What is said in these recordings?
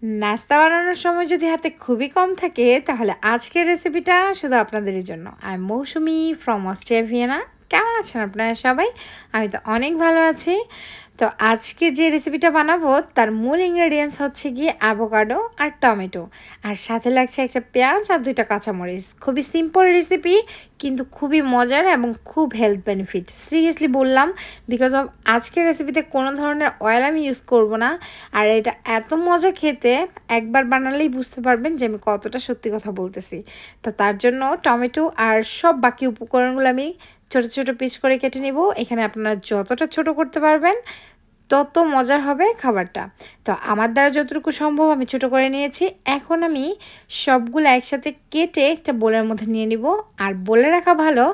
নাস্তা বানানোর সময় যদি হাতে খুবই কম থাকে তাহলে আজকের রেসিপিটা শুধু আপনাদেরই জন্য। আমি মৌসুমি ফ্রম অস্ট্রিয়া ভিয়েনা। কেমন আছেন আপনারা সবাই? আমি তো অনেক ভালো আছি। তো আজকে যে রেসিপিটা বানাবো তার মূল ইনগ্রেডিয়েন্টস হচ্ছে গিয়ে অ্যাভোকাডো আর টমেটো, আর সাথে লাগছে একটা পেঁয়াজ আর 2টা কাঁচামরিচ। খুবই সিম্পল রেসিপি কিন্তু খুবই মজার এবং খুব হেলথ বেনিফিট। সিরিয়াসলি বললাম, বিকজ অফ আজকের রেসিপিতে কোনো ধরনের অয়েল আমি ইউজ করব না। আর এটা এত মজা খেতে, একবার বানালেই বুঝতে পারবেন যে আমি কতটা সত্যি কথা বলতেছি। তো তার জন্য টমেটো আর সব বাকি উপকরণগুলো আমি ছোট ছোট পিস করে কেটে নেব। এখানে আপনারা যতটা ছোট করতে পারবেন তত মজার হবে খাবারটা। তো আমার দ্বারা যতটুকু সম্ভব আমি ছোট করে নিয়েছি। এখন আমি সবগুলো একসাথে কেটে একটা বোলের মধ্যে নিয়ে নিব। আর বলে রাখা ভালো,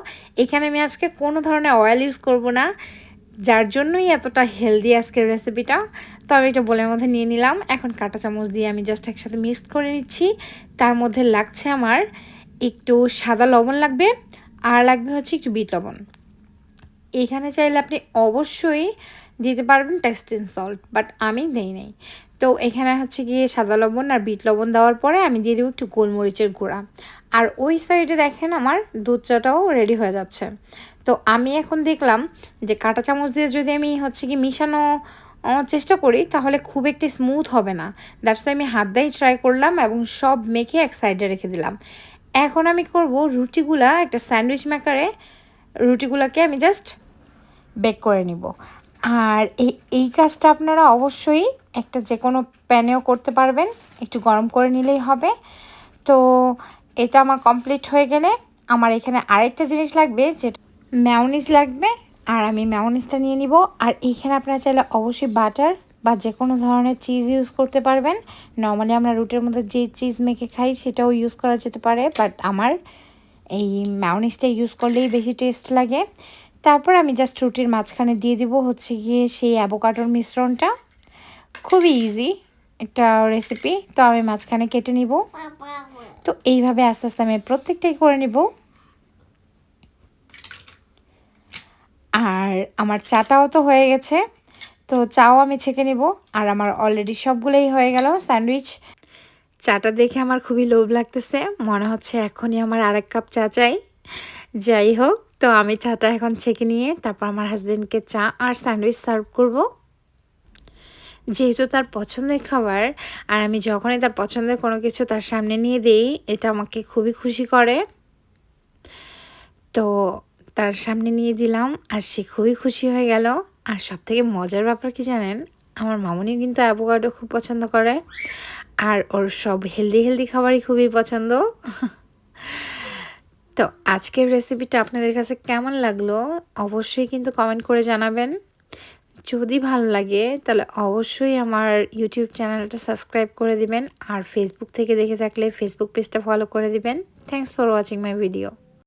এখানে আমি আজকে কোনো ধরনের অয়েল ইউজ করব না, যার জন্যই এতটা হেলদি আজকের রেসিপিটা। তো আমি এটা বোলের মধ্যে নিয়ে নিলাম। এখন কাঁটা চামচ দিয়ে আমি জাস্ট একসাথে মিক্সড করে নিচ্ছি। তার মধ্যে লাগছে আমার একটু সাদা লবণ লাগবে, আর লাগবে হচ্ছে একটু বিট লবণ। এখানে চাইলে আপনি অবশ্যই দিতে পারবেন টেস্টিং সল্ট, বাট আমি দেই নাই। তো এখানে হচ্ছে গিয়ে সাদা লবণ আর বিট লবণ দেওয়ার পরে আমি দিয়ে দেবো একটু গোলমরিচের গুঁড়া। আর ওই সাইডে দেখেন আমার দুধ চাটাও রেডি হয়ে যাচ্ছে। তো আমি এখন দেখলাম যে কাঁটা চামচ দিয়ে যদি আমি হচ্ছে কি মিশানো চেষ্টা করি তাহলে খুব একটি স্মুথ হবে না। দ্যাটস আমি হাত দিয়েই ট্রাই করলাম এবং সব মেখে এক সাইডে রেখে দিলাম। এখন আমি করব রুটিগুলা একটা স্যান্ডউইচ মেকারে, রুটিগুলোকে আমি জাস্ট বেক করে নিব। আর এই কাজটা আপনারা অবশ্যই একটা যে কোনো প্যানেও করতে পারবেন, একটু গরম করে নিলেই হবে। তো এটা আমার কমপ্লিট হয়ে গেলে আমার এখানে আরেকটা জিনিস লাগবে, যেটা ম্যায়োনিজ লাগবে। আর আমি ম্যায়োনিজটা নিয়ে নিব। আর এইখানে আপনারা চাইলে অবশ্যই বাটার বা যে কোনো ধরনের চিজ ইউজ করতে পারবেন। নর্মালি আমরা রুটির মধ্যে যে চিজ মেখে খাই সেটাও ইউজ করা যেতে পারে, বাট আমার এই ম্যায়োনিজটা ইউজ করলেই বেশি টেস্ট লাগে। তারপর আমি জাস্ট রুটির মাঝখানে দিয়ে দিব হচ্ছে গিয়ে সেই অ্যাভোকাডোর মিশ্রণটা। খুবই ইজি একটা রেসিপি। তো আমি মাঝখানে কেটে নিব। তো এইভাবে আস্তে আস্তে আমি প্রত্যেকটাই করে নিব। আর আমার চাটাও তো হয়ে গেছে, তো চাও আমি ছেঁকে নিব। আর আমার অলরেডি সবগুলোই হয়ে গেল স্যান্ডউইচ। চাটা দেখে আমার খুবই লোভ লাগতেছে, মনে হচ্ছে এখনই আমার আরেক কাপ চা চাই। যাই হোক, তো আমি চাটা এখন ছেঁকে নিয়ে তারপর আমার হাজব্যান্ডকে চা আর স্যান্ডউইচ সার্ভ করব। যেহেতু তার পছন্দের খাবার, আর আমি যখনই তার পছন্দের কোনো কিছু তার সামনে নিয়ে দেই এটা আমাকে খুবই খুশি করে। তো তার সামনে নিয়ে দিলাম আর সে খুবই খুশি হয়ে গেল। আর সবথেকে মজার ব্যাপার কি জানেন, আমার মামুনি কিন্তু অ্যাভোকাডো খুব পছন্দ করে, আর ওর সব হেলদি হেলদি খাবারই খুবই পছন্দ। তো আজকের রেসিপিটা আপনাদের কাছে কেমন লাগলো অবশ্যই কিন্তু কমেন্ট করে জানাবেন। যদি ভালো লাগে তাহলে অবশ্যই আমার ইউটিউব চ্যানেলটা সাবস্ক্রাইব করে দিবেন, আর ফেসবুক থেকে দেখে থাকলে ফেসবুক পেজটা ফলো করে দিবেন। Thanks for watching my video.